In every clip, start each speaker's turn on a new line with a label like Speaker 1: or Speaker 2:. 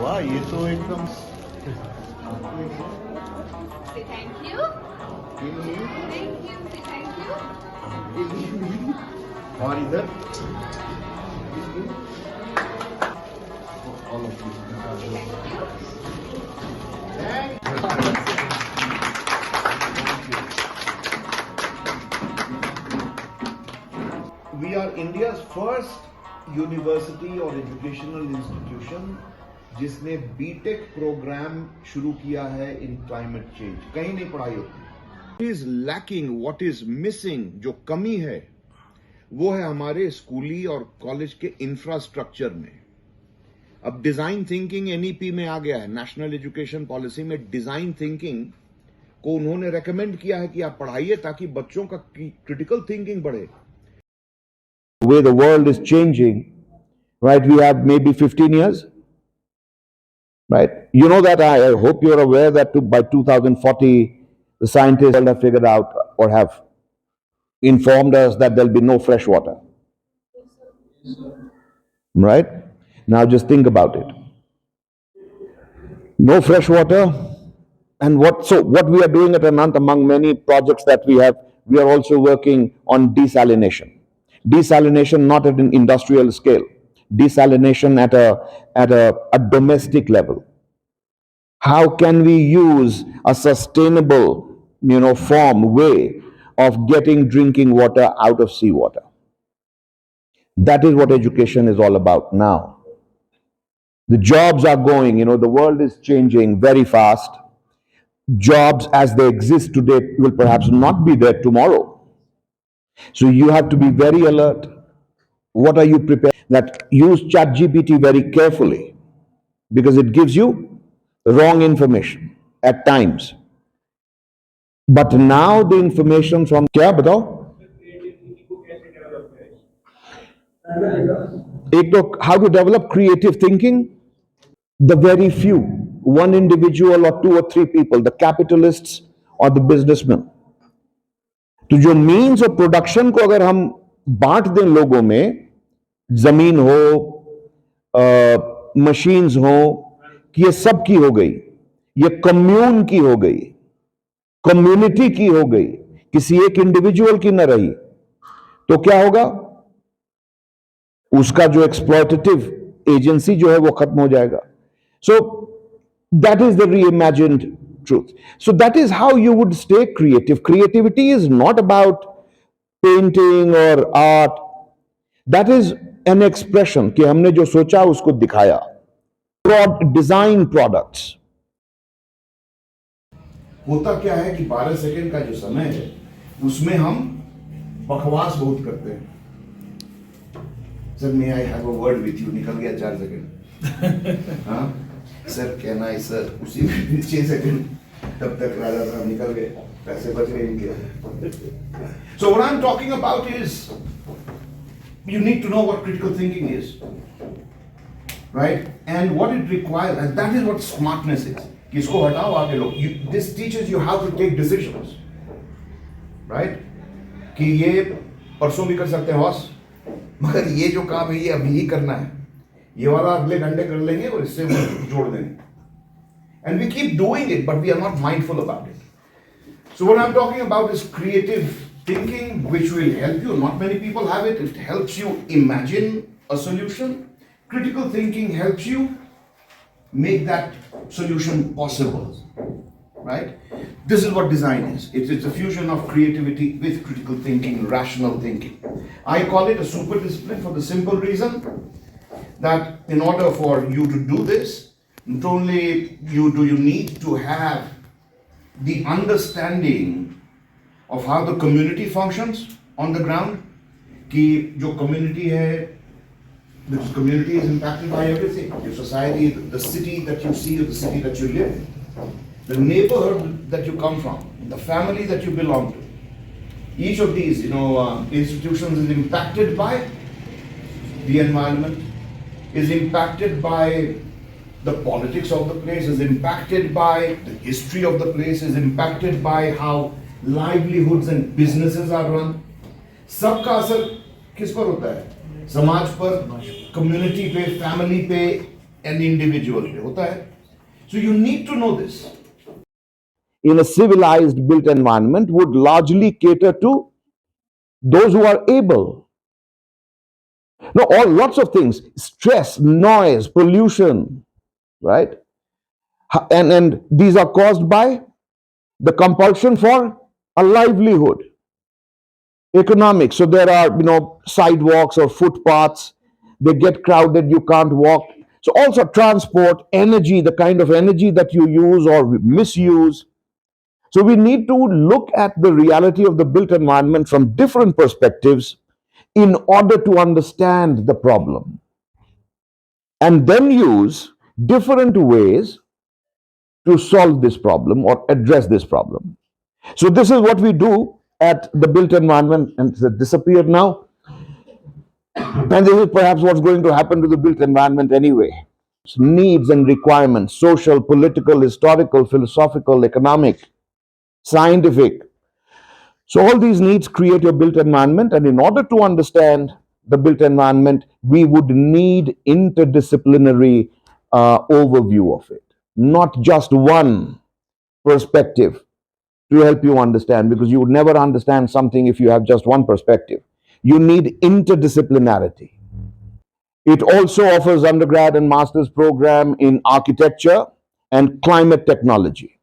Speaker 1: वाह, ये तो एकदम
Speaker 2: Say thank you. Thank you. Say thank you.
Speaker 1: और इधर all of you. We are India's first university or educational institution जिसने बीटेक प्रोग्राम शुरू किया है इन क्लाइमेट चेंज. कहीं नहीं पढ़ाई होती. What is lacking, what is missing, जो कमी है वो है हमारे स्कूली और कॉलेज के इंफ्रास्ट्रक्चर में. अब डिजाइन थिंकिंग एनईपी में आ गया है. नेशनल एजुकेशन पॉलिसी में डिजाइन थिंकिंग को उन्होंने रेकमेंड किया है कि आप पढ़ाइए ताकि बच्चों का क्रिटिकल थिंकिंग बढ़े.
Speaker 3: The way the world is changing, right? We have maybe 15 years, right? You know that I hope you're aware that by 2040, the scientists have figured out or have informed us that there'll be no fresh water. Right? Now just think about it. No fresh water. And what we are doing at Anant, among many projects that we have, we are also working on desalination. Desalination not at an industrial scale. Desalination at a domestic level. How can we use a sustainable, way of getting drinking water out of seawater? That is what education is all about now. The jobs are going, the world is changing very fast. Jobs as they exist today will perhaps not be there tomorrow. So you have to be very alert. What are you prepared? That use ChatGPT very carefully because it gives you wrong information at times. But now the information from क्या बताओ? एक तो how to develop creative thinking. The very few, one individual or two or three people, the capitalists or the businessmen. तो जो means of production को अगर हम बांट दें लोगों में, जमीन हो, मशीन्स हो, कि ये सब की हो गई, ये कम्यून की हो गई, कम्युनिटी की हो गई, किसी एक इंडिविजुअल की न रही, तो क्या होगा? उसका जो एक्सप्लॉयटेटिव एजेंसी जो है वो खत्म हो जाएगा. So that is the reimagined truth. So that is how you would stay creative. Creativity is not about painting or art. That is an expression कि हमने जो सोचा उसको दिखाया. Design products.
Speaker 1: होता क्या है कि 12 सेकंड का जो समय है उसमें हम बकवास बहुत करते हैं. Sir may I have a word with you, निकल गया 4 सेकंड. हाँ सर कहना है सर, उसी में 6 सेकंड तब तक राजा साहब निकल गए, पैसे बच गए इनके. So what I'm talking about is you need to know what critical thinking is, right? And what it requires, and that is what smartness is. कि इसको हटाओ आगे लो. This teaches you how to take decisions, right? कि ये परसों भी कर सकते हैं बॉस, मगर ये जो काम है ये अभी ही करना है, ये वाला अगले घंटे कर लेंगे और इससे जोड़ देंगे. And we keep doing it, but we are not mindful about it. So what I'm talking about is creative thinking, which will help you. Not many people have it. It helps you imagine a solution. Critical thinking helps you make that solution possible, right? This is what design is. It's a fusion of creativity with critical thinking, rational thinking. I call it a super discipline for the simple reason that in order for you to do this, not only you need to have the understanding of how the community functions on the ground. कि जो community है, this community is impacted by everything. Your society, the city that you see, or the city that you live in, the neighborhood that you come from, the family that you belong to. Each of these, institutions is impacted by the environment, is impacted by the politics of the place, is impacted by the history of the place, is impacted by how livelihoods and businesses are run. सबका असर किस पर होता है? समाज पर, community पे, family पे, an individual पे होता है. So you need to know this.
Speaker 3: In a civilized built environment would largely cater to those who are able. No, all lots of things, stress, noise, pollution, right? And these are caused by the compulsion for a livelihood, economics. So there are, sidewalks or footpaths, they get crowded, you can't walk. So also transport, energy, the kind of energy that you use or misuse. So we need to look at the reality of the built environment from different perspectives in order to understand the problem, and then use different ways to solve this problem or address this problem. So this is what we do at the built environment, and it's disappeared now. And this is perhaps what's going to happen to the built environment anyway. Needs and requirements, social, political, historical, philosophical, economic, scientific. So all these needs create your built environment, and in order to understand the built environment, we would need interdisciplinary overview of it, not just one perspective to help you understand, because you would never understand something if you have just one perspective. You need interdisciplinarity. It also offers undergrad and master's program in architecture and climate technology.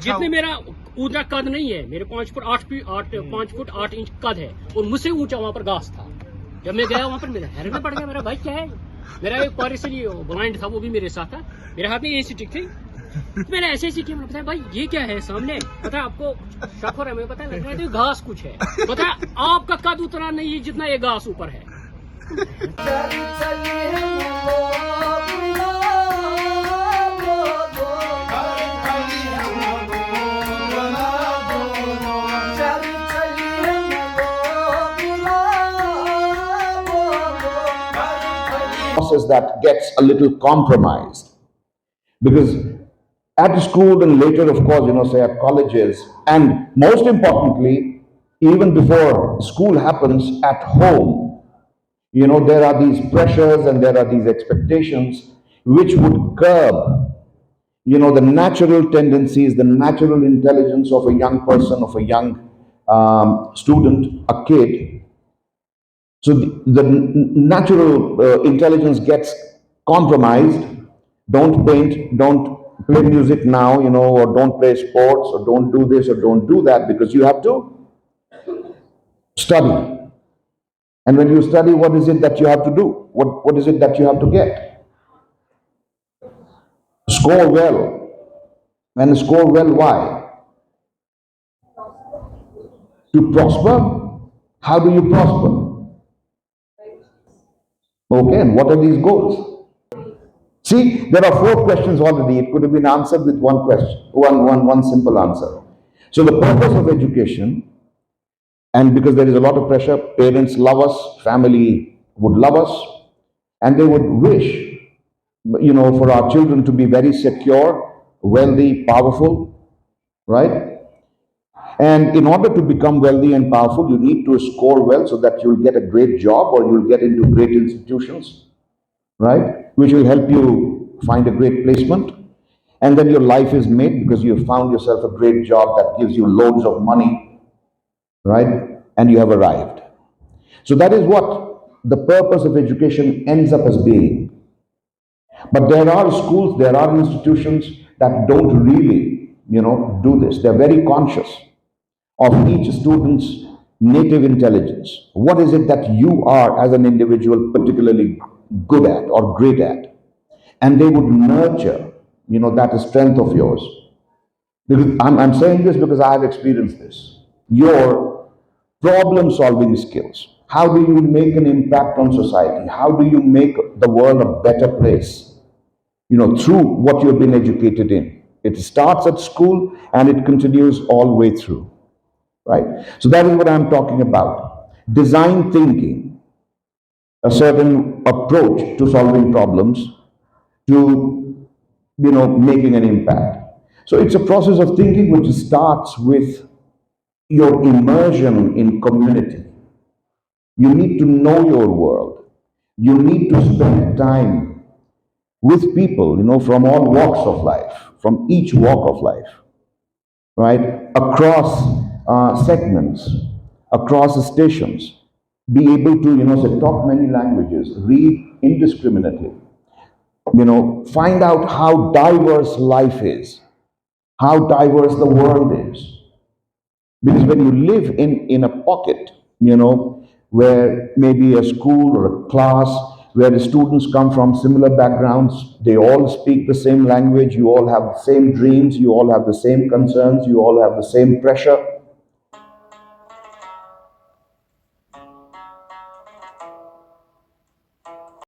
Speaker 4: जितने मेरा ऊंचा कद नहीं है, मेरे 5 foot 8 inch कद है, और मुझसे ऊंचा वहाँ पर घास था. जब मैं गया वहाँ पर मेरा हैरत में पड़ गया, मेरा भाई क्या है. मेरा एक पारिसली ब्लाइंड था, वो भी मेरे साथ था, मेरे हाथ में ये स्टिक थी. तो मैंने ऐसे ऐसे किया, मैंने बताया भाई ये क्या है सामने. पता है आपको शक हो रहा है, मुझे पता है, लग रहा है तो घास कुछ है. पता है आपका कद उतना नहीं है जितना ये घास ऊपर है.
Speaker 3: Process that gets a little compromised, because at school and later, of course, say at colleges, and most importantly, even before school happens, at home, there are these pressures and there are these expectations which would curb, the natural tendencies, the natural intelligence of a young person, of a young student, a kid. So the natural intelligence gets compromised. Don't paint, don't play music now, or don't play sports, or don't do this, or don't do that, because you have to study. And when you study, what is it that you have to do? What is it that you have to get? Score well. And score well, why? To prosper? How do you prosper? Okay, and what are these goals? See, there are 4 questions already. It could have been answered with one question, one simple answer. So the purpose of education, and because there is a lot of pressure, parents love us, family would love us, and they would wish, for our children to be very secure, wealthy, powerful, right? And in order to become wealthy and powerful, you need to score well so that you'll get a great job or you'll get into great institutions, right? Which will help you find a great placement. And then your life is made because you have found yourself a great job that gives you loads of money, right? And you have arrived. So that is what the purpose of education ends up as being. But there are schools, there are institutions that don't really, do this. They're very conscious of each student's native intelligence. What is it that you are as an individual particularly good at or great at? And they would nurture, that strength of yours. Because I'm saying this because I have experienced this. Your problem solving skills. How do you make an impact on society? How do you make the world a better place? Through what you've been educated in. It starts at school and it continues all the way through. Right? So that is what I'm talking about. Design thinking, a certain approach to solving problems, to, making an impact. So it's a process of thinking which starts with your immersion in community. You need to know your world. You need to spend time with people, from all walks of life, from each walk of life, right? Across segments, across stations. Be able to, say, talk many languages, read indiscriminately, find out how diverse life is, how diverse the world is. Because when you live in a pocket, where maybe a school or a class where the students come from similar backgrounds, they all speak the same language, you all have the same dreams, you all have the same concerns, you all have the same pressure,